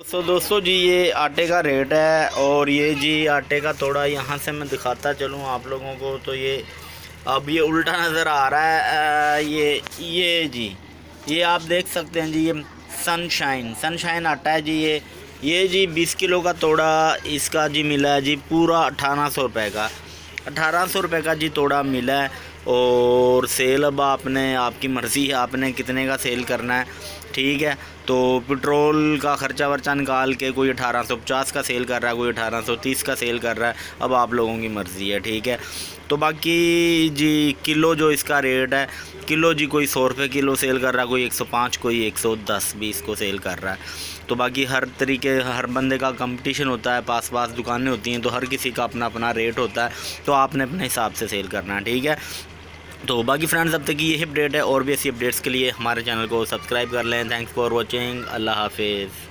दोस्तों जी ये आटे का रेट है और ये जी आटे का थोड़ा यहाँ से मैं दिखाता चलूँ आप लोगों को। तो ये अब ये उल्टा नज़र आ रहा है। ये जी ये आप देख सकते हैं जी, ये सनशाइन आटा है जी। ये जी 20 किलो का तोड़ा इसका जी मिला है जी पूरा 1800 रुपये का। 1800 रुपये का जी तोड़ा मिला है। और सेल अब आपकी मर्ज़ी है आपने कितने का सेल करना है, ठीक है। तो पेट्रोल का ख़र्चा वर्चा निकाल के कोई 1850 का सेल कर रहा है, कोई 1830 का सेल कर रहा है। अब आप लोगों की मर्ज़ी है, ठीक है। तो बाकी जी किलो जो इसका रेट है, किलो जी कोई 100 रुपये किलो सेल कर रहा है, कोई 105, कोई 110-20 को सेल कर रहा है। तो बाकी हर बंदे का कंपटीशन होता है, पास दुकानें होती हैं, तो हर किसी का अपना अपना रेट होता है। तो आपने अपने हिसाब से सेल करना है, ठीक है। तो बाकी फ्रेंड्स अब तक की यही अपडेट है, और भी ऐसी अपडेट्स के लिए हमारे चैनल को सब्सक्राइब कर लें। Thanks for watching. अल्लाह हाफिज़।